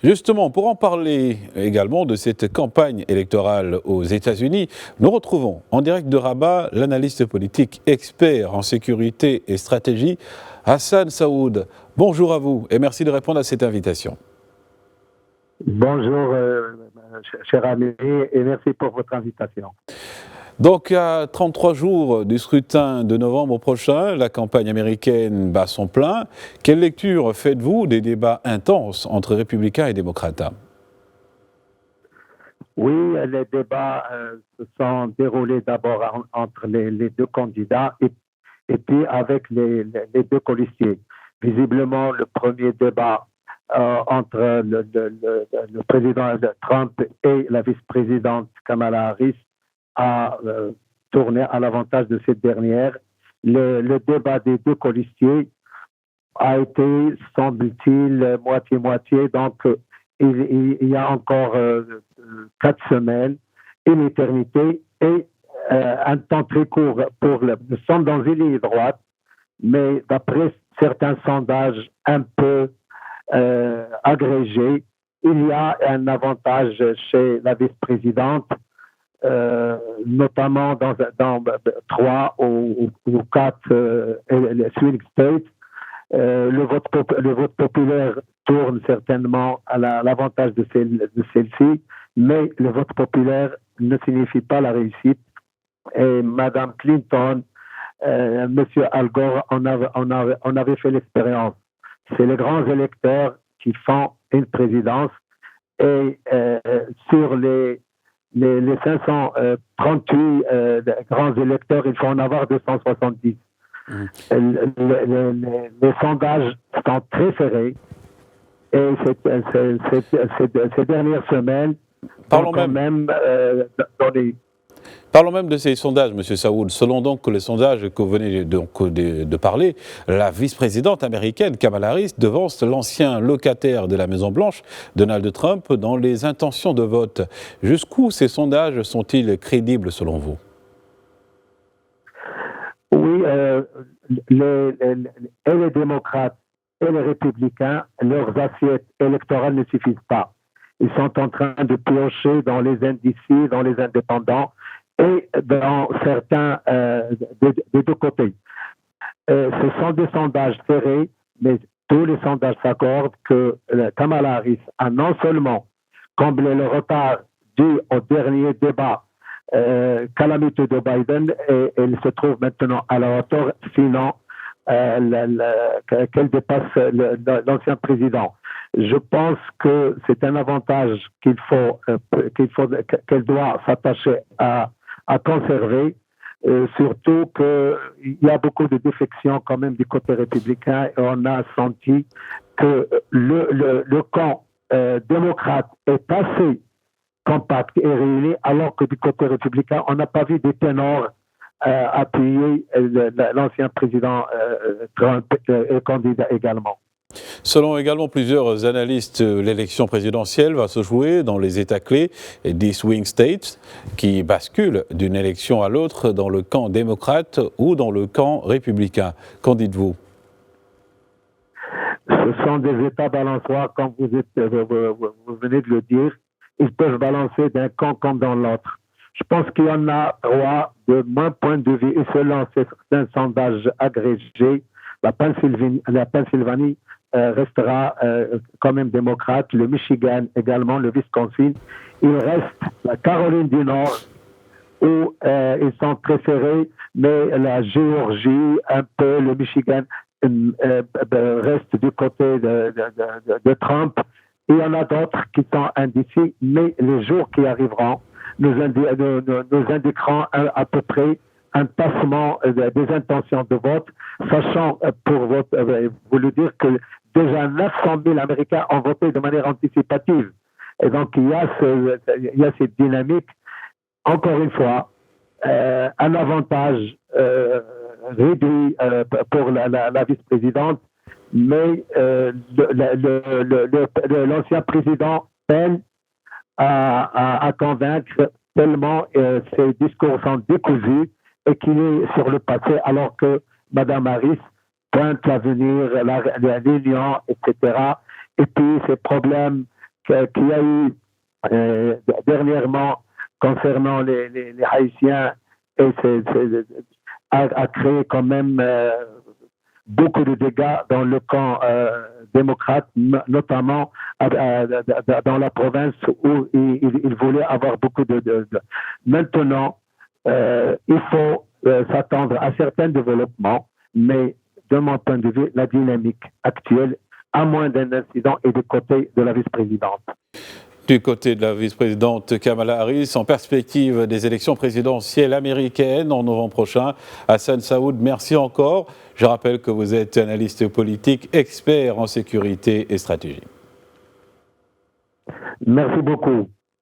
Justement, pour en parler également de cette campagne électorale aux États-Unis, nous retrouvons en direct de Rabat l'analyste politique expert en sécurité et stratégie, Hassan Saoud. Bonjour à vous et merci de répondre à cette invitation. Bonjour, cher ami, et merci pour votre invitation. Donc, à 33 jours du scrutin de novembre prochain, la campagne américaine bat son plein. Quelle lecture faites-vous des débats intenses entre républicains et démocrates ? Oui, les débats se sont déroulés d'abord entre les deux candidats et puis avec les deux colistiers. Visiblement, le premier débat entre le président Trump et la vice-présidente Kamala Harris a tourné à l'avantage de cette dernière. Le débat des deux colistiers a été, semble-t-il, moitié-moitié. Donc, il y a encore 4 semaines, une éternité et un temps très court pour nous sommes dans une ligne droite, mais d'après certains sondages un peu agrégés, il y a un avantage chez la vice-présidente, notamment dans 3 ou 4 swing states. Le vote populaire tourne certainement à l'avantage de celle-ci, mais le vote populaire ne signifie pas la réussite. Et Mme Clinton, M. Al Gore, on avait fait l'expérience. C'est les grands électeurs qui font une présidence et sur les 538 grands électeurs, il faut en avoir 270. Les sondages sont très serrés et ces dernières semaines Parlons même de ces sondages, M. Saoud. Selon donc les sondages que vous venez de parler, la vice-présidente américaine, Kamala Harris, devance l'ancien locataire de la Maison-Blanche, Donald Trump, dans les intentions de vote. Jusqu'où ces sondages sont-ils crédibles selon vous ? Oui, les démocrates et les républicains, leurs assiettes électorales ne suffisent pas. Ils sont en train de piocher dans les indécis, dans les indépendants et dans certains des deux côtés. Ce sont des sondages serrés, mais tous les sondages s'accordent que Kamala Harris a non seulement comblé le retard dû au dernier débat calamiteux de Biden, et elle se trouve maintenant à la hauteur, sinon qu'elle dépasse l'ancien président. Je pense que c'est un avantage qu'elle doit s'attacher à conserver, surtout qu'il y a beaucoup de défections quand même du côté républicain et on a senti que le camp démocrate est assez compact et réuni, alors que du côté républicain, on n'a pas vu des ténors appuyer l'ancien président Trump et candidat également. Selon également plusieurs analystes, l'élection présidentielle va se jouer dans les États clés des swing states qui basculent d'une élection à l'autre dans le camp démocrate ou dans le camp républicain. Qu'en dites-vous ? Ce sont des États balançoires, comme vous venez de le dire. Ils peuvent balancer d'un camp comme dans l'autre. Je pense qu'il y en a 3, de mon point de vue, et selon certains sondages agrégés, la Pennsylvanie restera quand même démocrate, le Michigan également, le Wisconsin. Il reste la Caroline du Nord, où ils sont préférés, mais la Géorgie, un peu, le Michigan reste du côté de Trump. Il y en a d'autres qui sont indécis, mais les jours qui arriveront nous indiqueront à peu près un passement des intentions de vote, sachant pour vous le dire que déjà 900 000 Américains ont voté de manière anticipative. Et donc il y a cette dynamique. Encore une fois, un avantage réduit pour la vice-présidente, mais l'ancien président peine à convaincre tellement ses discours sont décousus et qu'il est sur le passé, alors que Mme Harris pointe l'avenir, l'union, etc. Et puis ces problèmes qu'il y a eu dernièrement concernant les Haïtiens et a créé quand même beaucoup de dégâts dans le camp démocrate, notamment dans la province où il voulait avoir beaucoup de... Maintenant, il faut s'attendre à certains développements, mais de mon point de vue, la dynamique actuelle, à moins d'un incident, est du côté de la vice-présidente. Du côté de la vice-présidente Kamala Harris, en perspective des élections présidentielles américaines en novembre prochain. Hassan Saoud, merci encore. Je rappelle que vous êtes analyste politique, expert en sécurité et stratégie. Merci beaucoup.